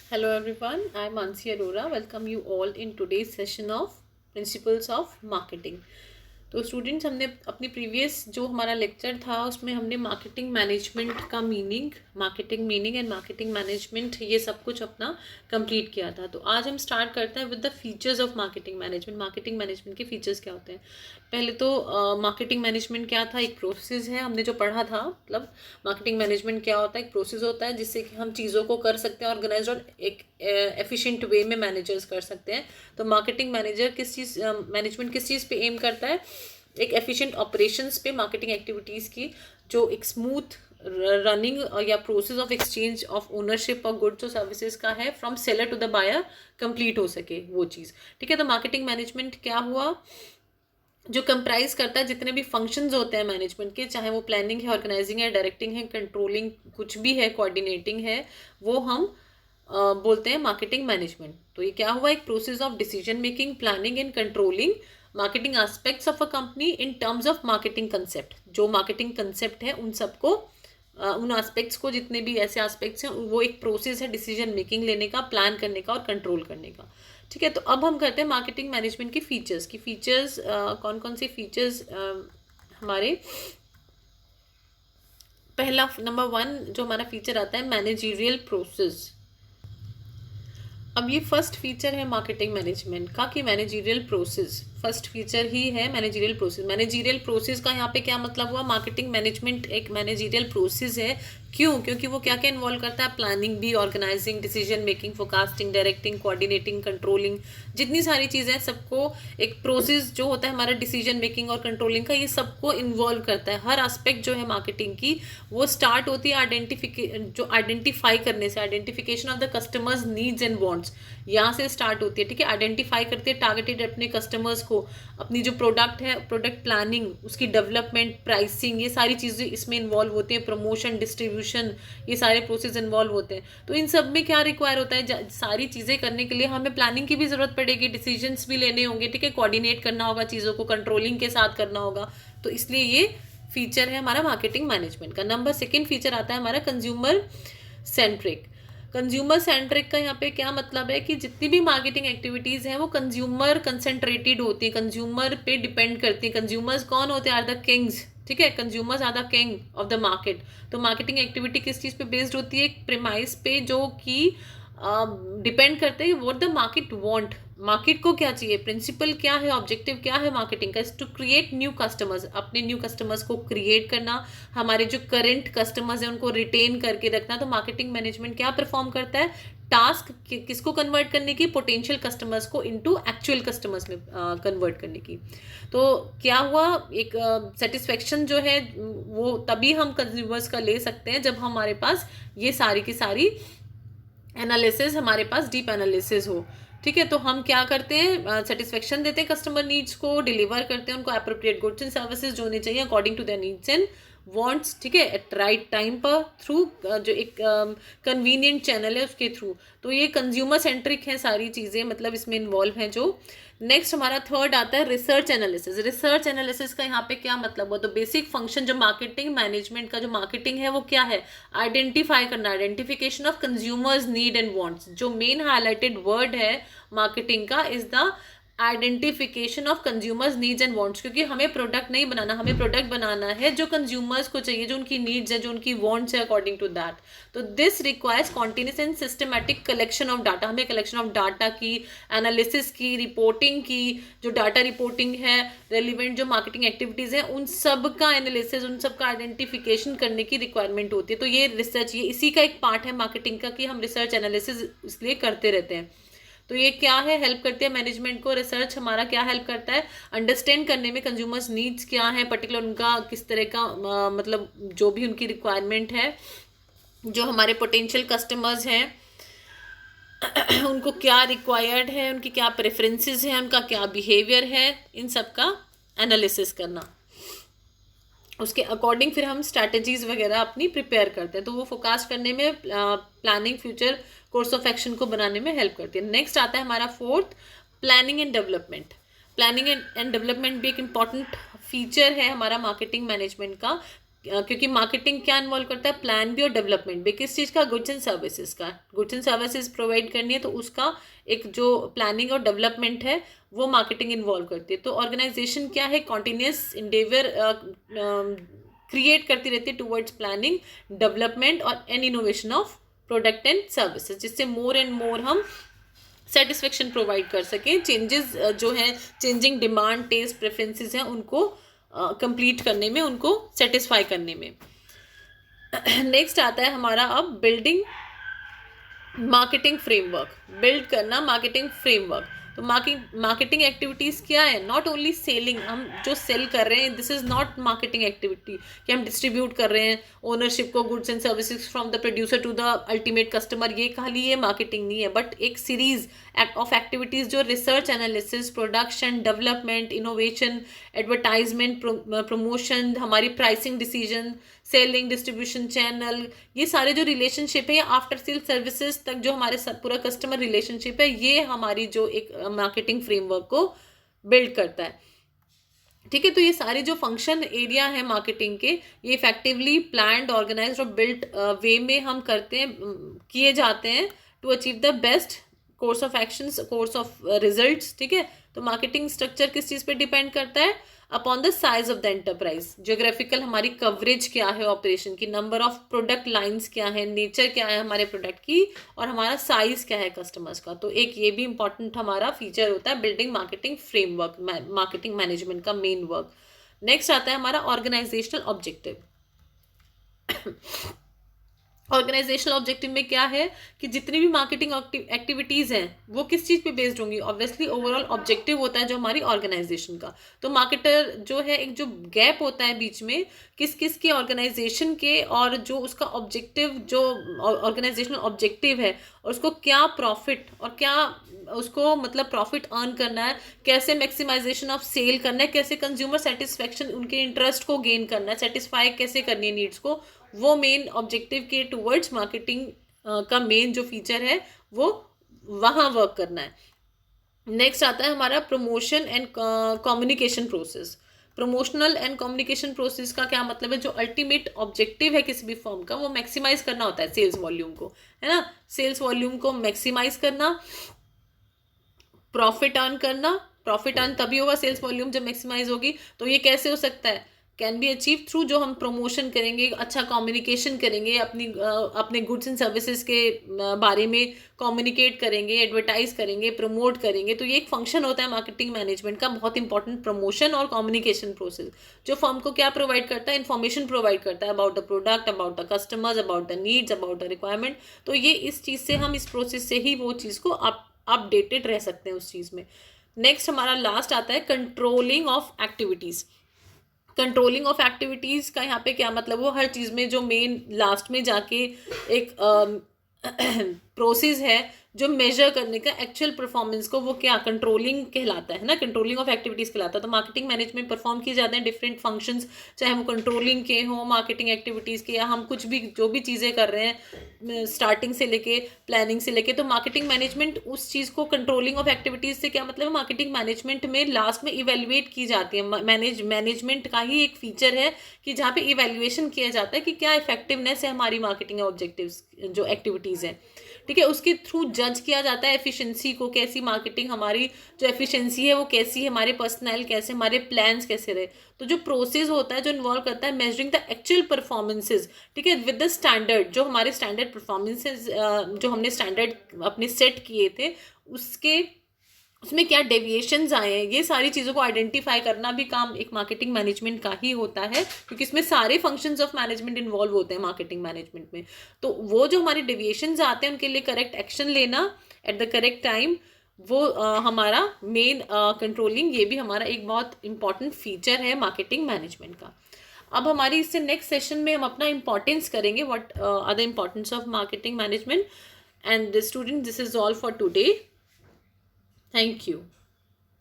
Hello everyone, I am Mansi Arora. Welcome you all in today's session of Principles of Marketing. तो students हमने अपनी previous जो हमारा lecture था उसमें हमने मार्केटिंग मैनेजमेंट का मार्केटिंग एंड मार्केटिंग मैनेजमेंट ये सब कुछ अपना कंप्लीट किया था। तो आज हम स्टार्ट करते हैं with the features of marketing management. Marketing management के फीचर्स क्या होते हैं? पहले तो मार्केटिंग मैनेजमेंट क्या था, एक प्रोसेस है, हमने जो पढ़ा था। मतलब मार्केटिंग मैनेजमेंट क्या होता है, एक प्रोसेस होता है जिससे कि हम चीज़ों को कर सकते हैं ऑर्गेनाइज और एक एफिशिएंट वे में मैनेजर्स कर सकते हैं। तो मार्केटिंग मैनेजमेंट किस चीज़ पे एम करता है? एक एफिशिएंट ऑपरेशंस पे मार्केटिंग एक्टिविटीज़ की, जो एक स्मूथ रनिंग या process of exchange of ownership of goods और सर्विसेज का है from seller to the buyer complete हो सके वो चीज़। ठीक है, तो मार्केटिंग मैनेजमेंट क्या हुआ, जो कंप्राइज करता है जितने भी फंक्शंस होते हैं मैनेजमेंट के, चाहे वो प्लानिंग है, ऑर्गेनाइजिंग है, डायरेक्टिंग है, कंट्रोलिंग कुछ भी है, कोऑर्डिनेटिंग है, वो हम बोलते हैं मार्केटिंग मैनेजमेंट। तो ये क्या हुआ, एक process of decision making, planning and controlling marketing aspects of a company in terms of marketing concept. जो मार्केटिंग कंसेप्ट है उन सबको उन एस्पेक्ट्स को, जितने भी ऐसे एस्पेक्ट्स हैं, वो एक प्रोसेस है डिसीजन मेकिंग लेने का, प्लान करने का और कंट्रोल करने का। ठीक है, तो अब हम करते हैं मार्केटिंग मैनेजमेंट की फीचर्स कौन कौन से फीचर्स हमारे। पहला नंबर 1 जो हमारा फीचर आता है, मैनेजरियल प्रोसेस। अब ये फर्स्ट फीचर है मार्केटिंग मैनेजमेंट का कि मैनेजरियल प्रोसेस, फर्स्ट फीचर ही है मैनेजरियल प्रोसेस। मैनेजरियल प्रोसेस का यहाँ पे क्या मतलब हुआ, मार्केटिंग मैनेजमेंट एक मैनेजरियल प्रोसेस है। क्यों? क्योंकि वो क्या क्या इन्वॉल्व करता है, प्लानिंग भी, organising, decision making, forecasting, directing, coordinating, controlling, जितनी सारी चीज़ें सबको एक प्रोसेस जो होता है हमारा डिसीजन मेकिंग और कंट्रोलिंग का, ये सबको इन्वॉल्व करता है। हर एस्पेक्ट जो है मार्केटिंग की वो स्टार्ट होती है आइडेंटिफाई करने से, identification of the customers needs and wants, यहाँ से स्टार्ट होती है। ठीक है, आइडेंटिफाई करते हैं टारगेटेड अपने कस्टमर्स को, अपनी जो प्रोडक्ट है, प्रोडक्ट प्लानिंग, उसकी डेवलपमेंट, प्राइसिंग, ये सारी चीज़ें इसमें इन्वॉल्व होती हैं, प्रमोशन, डिस्ट्रीब्यूशन, ये सारे प्रोसेस इन्वॉल्व होते हैं। तो इन सब में क्या रिक्वायर होता है, सारी चीज़ें करने के लिए हमें प्लानिंग की भी ज़रूरत पड़ेगी, डिसीजंस भी लेने होंगे। ठीक है, कोऑर्डिनेट करना होगा चीज़ों को, कंट्रोलिंग के साथ करना होगा। तो इसलिए ये फीचर है हमारा मार्केटिंग मैनेजमेंट का। नंबर 2 फीचर आता है हमारा कंज्यूमर सेंट्रिक। कंज्यूमर सेंट्रिक का यहाँ पे क्या मतलब है कि जितनी भी मार्केटिंग एक्टिविटीज़ हैं वो कंज्यूमर कंसेंट्रेटेड होती है, कंज्यूमर पे डिपेंड करती है। कंज्यूमर्स कौन होते हैं? Are the kings. ठीक है, consumers are the king of the market. तो मार्केटिंग एक्टिविटी किस चीज़ पे बेस्ड होती है? एक प्रेमाइस पे, जो कि डिपेंड करते हैं what the market want, market को क्या चाहिए, प्रिंसिपल क्या है, ऑब्जेक्टिव क्या है मार्केटिंग का, टू क्रिएट न्यू कस्टमर्स, अपने न्यू कस्टमर्स को क्रिएट करना, हमारे जो करंट कस्टमर्स हैं उनको रिटेन करके रखना। तो मार्केटिंग मैनेजमेंट क्या परफॉर्म करता है? टास्क किसको कन्वर्ट करने की? पोटेंशियल कस्टमर्स को इनटू एक्चुअल कस्टमर्स में कन्वर्ट करने की। तो क्या हुआ, एक सेटिस्फेक्शन जो है वो तभी हम कंज्यूमर्स का ले सकते हैं जब हमारे पास ये सारी की सारी एनालिसिस, हमारे पास डीप एनालिसिस हो। ठीक है, तो हम क्या करते हैं, सेटिस्फेक्शन देते हैं कस्टमर नीड्स को, डिलीवर करते हैं उनको अप्रोप्रिएट गुड्स एंड सर्विसेज जो होने चाहिए according to their needs and wants. ठीक है, एट राइट टाइम पर, थ्रू जो एक कन्वीनियंट चैनल है उसके थ्रू। तो ये कंज्यूमर सेंट्रिक है सारी चीज़ें, मतलब इसमें इन्वॉल्व हैं जो। नेक्स्ट हमारा थर्ड आता है रिसर्च एनालिसिस। रिसर्च एनालिसिस का यहाँ पे क्या मतलब हुआ, तो बेसिक फंक्शन जो मार्केटिंग मैनेजमेंट का जो मार्केटिंग है वो क्या है? आइडेंटिफाई करना, identification of consumers need and wants. जो मेन हाईलाइटेड वर्ड है मार्केटिंग का is the identification of consumers needs and wants. क्योंकि हमें प्रोडक्ट नहीं बनाना, हमें प्रोडक्ट बनाना है जो कंज्यूमर्स को चाहिए, जो उनकी नीड्स है, जो उनकी वांट्स है अकॉर्डिंग टू दैट। तो this requires continuous and systematic collection of data. हमें कलेक्शन ऑफ डाटा की, एनालिसिस की, रिपोर्टिंग की, जो डाटा रिपोर्टिंग है, रेलिवेंट जो मार्केटिंग एक्टिविटीज़ हैं उन सब का एनालिसिस, उन सब का आइडेंटिफिकेशन करने की रिक्वायरमेंट होती है। तो ये रिसर्च, ये इसी का एक पार्ट है मार्केटिंग का कि हम रिसर्च एनालिसिस इसलिए करते रहते हैं। तो ये क्या है, हेल्प करती है मैनेजमेंट को। रिसर्च हमारा क्या हेल्प करता है? अंडरस्टैंड करने में कंज्यूमर्स नीड्स क्या है, पर्टिकुलर उनका किस तरह का मतलब जो भी उनकी रिक्वायरमेंट है, जो हमारे पोटेंशियल कस्टमर्स हैं उनको क्या रिक्वायर्ड है, उनकी क्या प्रेफरेंसेस हैं, उनका क्या बिहेवियर है, इन सब का एनालिसिस करना। उसके अकॉर्डिंग फिर हम स्ट्रैटेजीज वगैरह अपनी प्रिपेयर करते हैं। तो वो फोकास्ट करने में, planning, future course of action को बनाने में हेल्प करती है। नेक्स्ट आता है हमारा fourth, planning and development. Planning and development भी एक इम्पॉर्टेंट फीचर है हमारा मार्केटिंग मैनेजमेंट का। क्योंकि मार्केटिंग क्या इन्वॉल्व करता है, प्लान भी और डेवलपमेंट भी। किस चीज़ का, गुड्स एंड सर्विसेज का। गुड्स एंड सर्विसेज प्रोवाइड करनी है तो उसका एक जो प्लानिंग और डेवलपमेंट है वो मार्केटिंग इन्वॉल्व करती है। तो ऑर्गेनाइजेशन क्या है, कॉन्टिन्यूस इंडेवर क्रिएट करती रहती है टूवर्ड्स प्लानिंग, डेवलपमेंट और N innovation of product and services, जिससे मोर एंड मोर हम सेटिस्फेक्शन प्रोवाइड कर सकें। चेंजेस जो हैं, चेंजिंग डिमांड, टेस्ट, प्रेफरेंसेस हैं, उनको कंप्लीट करने में, उनको सेटिस्फाई करने में। नेक्स्ट आता है हमारा अब बिल्डिंग मार्केटिंग फ्रेमवर्क। बिल्ड करना मार्केटिंग फ्रेमवर्क। तो मार्केटिंग एक्टिविटीज़ क्या है, नॉट ओनली सेलिंग। हम जो सेल कर रहे हैं, this is not marketing activity कि हम डिस्ट्रीब्यूट कर रहे हैं ओनरशिप को, goods and services from the producer to the ultimate customer. ये खाली ये मार्केटिंग नहीं है, बट एक सीरीज ऑफ एक्टिविटीज़ जो research, analysis, production, development, innovation, advertisement, promotion, हमारी pricing decision, selling, distribution channel, ये सारे जो रिलेशनशिप है या आफ्टर सेल सर्विसेज तक जो हमारे साथ पूरा कस्टमर रिलेशनशिप है, ये हमारी जो एक मार्केटिंग फ्रेमवर्क को बिल्ड करता है। ठीक है, तो ये सारे जो फंक्शन एरिया है मार्केटिंग के, ये इफेक्टिवली प्लान्ड, ऑर्गेनाइज्ड और बिल्ट वे में हम करते हैं, किए जाते हैं to achieve the best course of actions, course of results. ठीक है, तो मार्केटिंग स्ट्रक्चर किस चीज़ पे डिपेंड करता है, upon the size of the enterprise. Geographical हमारी कवरेज क्या है ऑपरेशन की, नंबर ऑफ प्रोडक्ट लाइंस क्या है, नेचर क्या है हमारे प्रोडक्ट की, और हमारा साइज क्या है कस्टमर्स का। तो एक ये भी इंपॉर्टेंट हमारा फीचर होता है building marketing framework, marketing management का मेन वर्क। नेक्स्ट आता है हमारा ऑर्गेनाइजेशनल ऑब्जेक्टिव। ऑर्गेनाइजेशनल ऑब्जेक्टिव में क्या है कि जितनी भी मार्केटिंग एक्टिविटीज़ हैं वो किस चीज़ पे बेस्ड होंगी, ऑब्वियसली ओवरऑल ऑब्जेक्टिव होता है जो हमारी ऑर्गेनाइजेशन का। तो मार्केटर जो है, एक जो गैप होता है बीच में किस किस के ऑर्गेनाइजेशन के और जो उसका ऑब्जेक्टिव, जो ऑर्गेनाइजेशनल ऑब्जेक्टिव है, और उसको क्या प्रॉफिट और क्या उसको मतलब प्रॉफिट अर्न करना है, कैसे मैक्सिमाइजेशन ऑफ सेल करना है, कैसे कंज्यूमर सेटिस्फेक्शन, उनके इंटरेस्ट को गेन करना है, सेटिस्फाई कैसे करनी है नीड्स को, वो मेन ऑब्जेक्टिव के टूवर्ड्स मार्केटिंग का मेन जो फीचर है वो वहाँ वर्क करना है। नेक्स्ट आता है हमारा promotion and communication process. Promotional and communication process का क्या मतलब है, जो अल्टीमेट ऑब्जेक्टिव है किसी भी फर्म का, वो मैक्सिमाइज करना होता है सेल्स वॉल्यूम को, है ना। सेल्स वॉल्यूम को मैक्सिमाइज करना, प्रॉफिट अर्न करना। प्रॉफिट अर्न तभी होगा सेल्स वॉल्यूम जब मैक्सिमाइज होगी। तो ये कैसे हो सकता है, कैन बी अचीव थ्रू जो हम प्रमोशन करेंगे, अच्छा कम्युनिकेशन करेंगे, अपने गुड्स एंड सर्विसेज के बारे में कम्युनिकेट करेंगे, एडवर्टाइज करेंगे, प्रमोट करेंगे। तो ये एक फंक्शन होता है मार्केटिंग मैनेजमेंट का, बहुत इंपॉर्टेंट, प्रमोशन और कम्युनिकेशन प्रोसेस, जो फर्म को क्या प्रोवाइड करता है, इन्फॉर्मेशन प्रोवाइड करता है about the product, about the customers, about the needs, about the requirement. तो ये इस चीज़ से हम, इस प्रोसेस से ही वो चीज़ को अपडेटेड रह सकते हैं उस चीज़ में। नेक्स्ट हमारा लास्ट आता है controlling of activities. Controlling of activities का यहाँ पे क्या मतलब, वो हर चीज़ में जो मेन लास्ट में जाके एक प्रोसेस है जो मेजर करने का एक्चुअल परफॉर्मेंस को, वो क्या कंट्रोलिंग कहलाता है ना, कंट्रोलिंग ऑफ एक्टिविटीज़ कहलाता है। तो मार्केटिंग मैनेजमेंट परफॉर्म किए जाते हैं डिफरेंट फंक्शंस, चाहे हम कंट्रोलिंग के हों, मार्केटिंग एक्टिविटीज़ के, या हम कुछ भी जो भी चीज़ें कर रहे हैं स्टार्टिंग से लेके, प्लानिंग से लेके। तो मार्केटिंग मैनेजमेंट उस चीज़ को, कंट्रोलिंग ऑफ एक्टिविटीज़ से क्या मतलब है, मार्केटिंग मैनेजमेंट में लास्ट में इवेल्युएट की जाती है। मैनेजमेंट का ही एक फीचर है कि जहाँ पे इवेल्युएशन किया जाता है कि क्या इफेक्टिवनेस है हमारी मार्केटिंग ऑब्जेक्टिव्स जो एक्टिविटीज़ हैं। ठीक है, उसके थ्रू जज किया जाता है एफिशिएंसी को, कैसी मार्केटिंग हमारी जो एफिशिएंसी है वो कैसी है, हमारे पर्सनल कैसे, हमारे प्लान्स कैसे रहे। तो जो प्रोसेस होता है जो इन्वॉल्व करता है मेजरिंग द एक्चुअल परफॉर्मेंसेज, ठीक है, विद द स्टैंडर्ड, जो हमारे स्टैंडर्ड परफॉर्मेंसेज जो हमने स्टैंडर्ड अपने सेट किए थे, उसमें क्या डेविएशंस आए हैं, ये सारी चीज़ों को आइडेंटिफाई करना भी काम एक मार्केटिंग मैनेजमेंट का ही होता है, क्योंकि इसमें सारे फंक्शंस ऑफ मैनेजमेंट इन्वॉल्व होते हैं मार्केटिंग मैनेजमेंट में। तो वो जो हमारे डेविएशंस आते हैं उनके लिए करेक्ट एक्शन लेना एट द करेक्ट टाइम, वो हमारा मेन कंट्रोलिंग, ये भी हमारा एक बहुत इंपॉर्टेंट फीचर है मार्केटिंग मैनेजमेंट का। अब हमारी इससे नेक्स्ट सेशन में हम अपना इंपॉर्टेंस करेंगे, what are the importance of marketing management. And student, this is all for today. Thank you.